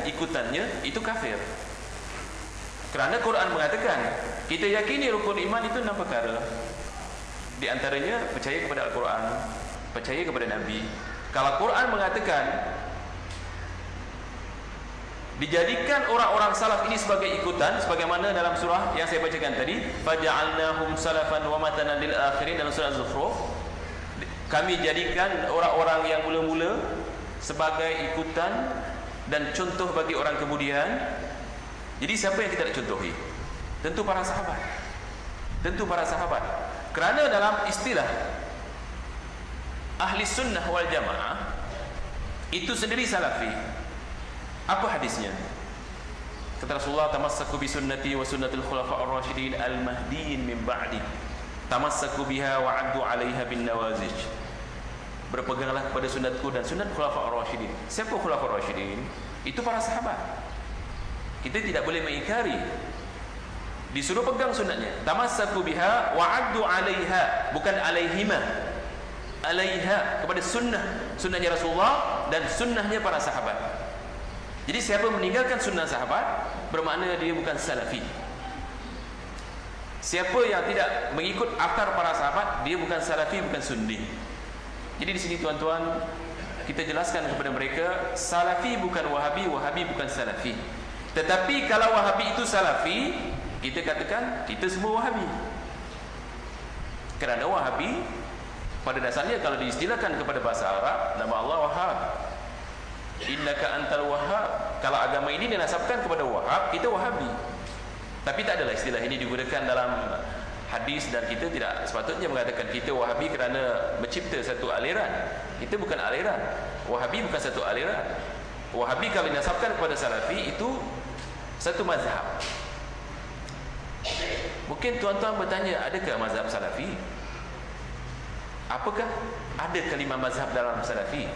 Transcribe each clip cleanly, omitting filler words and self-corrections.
ikutannya itu kafir. Kerana Quran mengatakan kita yakini rukun iman itu 6 perkara. Di antaranya percaya kepada Al-Quran, percaya kepada Nabi. Kalau Quran mengatakan dijadikan orang-orang salaf ini sebagai ikutan, sebagaimana dalam surah yang saya bacakan tadi, faja'alnahum salafan wa matanan lil akhirin, dalam surah Az-Zukhruf, kami jadikan orang-orang yang mula-mula sebagai ikutan dan contoh bagi orang kemudian. Jadi siapa yang kita nak contohi? Tentu para sahabat. Tentu para sahabat. Kerana dalam istilah ahli sunnah wal jamaah itu sendiri salafi. Apa hadisnya? Kata Rasulullah, tamassaku bi sunnati wa sunnatul khulafa'ur rasyidin al-mahdiyyin min ba'di. Tamassaku biha wa 'addu 'alaiha bin nawazij. Berpeganglah kepada sunatku dan sunat khulafa'ur rasyidin. Siapa khulafa'ur rasyidin? Itu para sahabat. Kita tidak boleh mengingkari. Disuruh pegang sunatnya. Tamassaku biha wa 'addu 'alaiha, bukan 'alaihima. 'Alaiha, kepada sunnahnya Rasulullah dan sunnahnya para sahabat. Jadi siapa meninggalkan sunnah sahabat, bermakna dia bukan salafi. Siapa yang tidak mengikut akar para sahabat, dia bukan salafi, bukan sunni. Jadi di sini tuan-tuan, kita jelaskan kepada mereka, salafi bukan wahabi, wahabi bukan salafi. Tetapi kalau wahabi itu salafi, kita katakan kita semua wahabi. Kerana wahabi pada dasarnya kalau diistilahkan kepada bahasa Arab, nama Allah Wahhab. Innaka antal wahhab. Kalau agama ini dinasabkan kepada Wahhab, kita wahabi. Tapi tak adalah istilah ini digunakan dalam hadis, dan kita tidak sepatutnya mengatakan kita wahabi kerana mencipta satu aliran. Kita bukan aliran. Wahabi bukan satu aliran. Wahabi kalau dinasabkan kepada salafi itu satu mazhab. Mungkin tuan-tuan bertanya, adakah mazhab salafi? Apakah ada kalimah mazhab dalam salafi?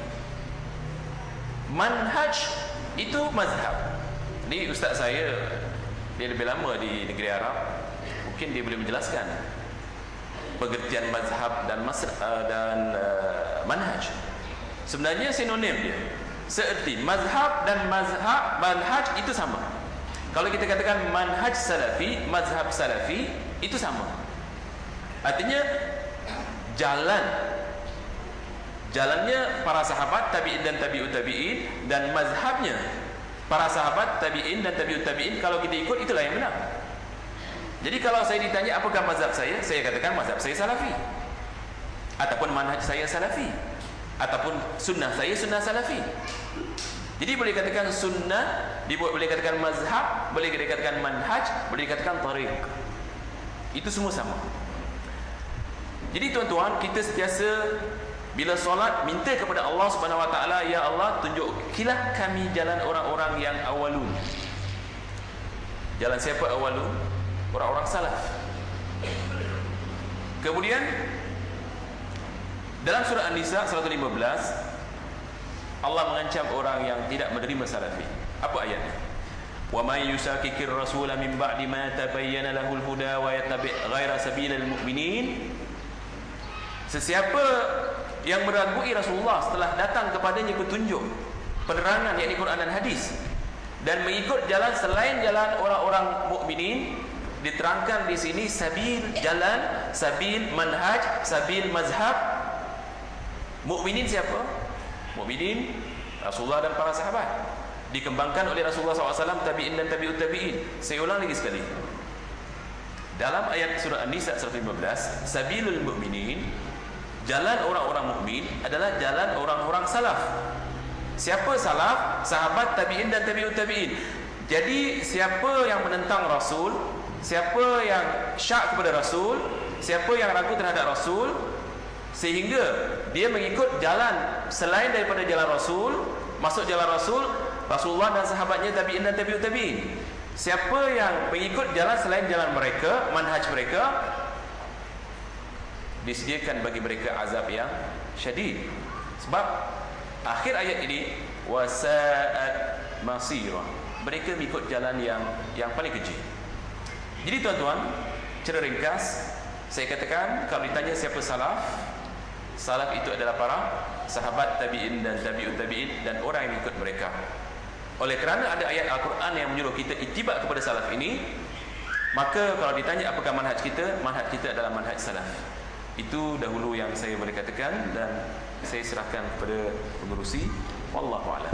Manhaj itu mazhab. Ini ustaz saya, dia lebih lama di negeri Arab, mungkin dia boleh menjelaskan pengertian mazhab dan manhaj. Sebenarnya sinonim dia. Seerti mazhab dan manhaj itu sama. Kalau kita katakan manhaj salafi, mazhab salafi, itu sama. Artinya jalannya para sahabat, tabi'in dan tabi'ut tabi'in, dan mazhabnya para sahabat, tabi'in dan tabi'ut tabi'in, kalau kita ikut, itulah yang benar. Jadi kalau saya ditanya apakah mazhab saya katakan mazhab saya salafi, ataupun manhaj saya salafi, ataupun sunnah saya sunnah salafi. Jadi boleh dikatakan sunnah, boleh dikatakan mazhab, boleh dikatakan manhaj, boleh dikatakan tariq. Itu semua sama. Jadi tuan-tuan, kita sentiasa bila solat minta kepada Allah Subhanahu Wa Taala, ya Allah, tunjukilah kami jalan orang-orang yang awalun. Jalan siapa awalun? Orang-orang salaf. Kemudian dalam surah An-Nisa 115, Allah mengancam orang yang tidak menerima salafi. Apa ayatnya? Wa may yusakikir rasula min ba'di ma tabayyana lahul huda wa yattabi' ghaira sabilil mu'minin. Sesiapa yang meragui Rasulullah setelah datang kepadanya petunjuk, penerangan, yakni Quran dan hadis, dan mengikut jalan selain jalan orang-orang mukminin, diterangkan di sini sabil, jalan, sabil manhaj, sabil mazhab. Mukminin siapa? Mukminin Rasulullah dan para sahabat, dikembangkan oleh Rasulullah SAW, tabi'in dan tabi'ut tabi'in. Saya ulang lagi sekali. Dalam ayat surah An-Nisa 115, sabilul mu'minin, jalan orang-orang mukmin adalah jalan orang-orang salaf. Siapa salaf? Sahabat, tabi'in dan tabi'ut tabi'in. Jadi siapa yang menentang Rasul, siapa yang syak kepada Rasul, siapa yang ragu terhadap Rasul, sehingga dia mengikut jalan selain daripada jalan Rasul, masuk jalan Rasul, Rasulullah dan sahabatnya, tabi'in dan tabi'ut tabi'in. Siapa yang mengikut jalan selain jalan mereka, manhaj mereka, disediakan bagi mereka azab yang syadid. Sebab akhir ayat ini, wasa'at masira, mereka mengikut jalan yang paling keji. Jadi tuan-tuan, secara ringkas saya katakan, kalau ditanya siapa salaf, salaf itu adalah para sahabat, tabi'in dan tabi'ut tabi'in, dan orang yang ikut mereka. Oleh kerana ada ayat Al-Quran yang menyuruh kita ittiba kepada salaf ini, maka kalau ditanya apakah manhaj kita adalah manhaj salaf. Itu dahulu yang saya boleh katakan, dan saya serahkan kepada pengerusi. Wallahu a'lam.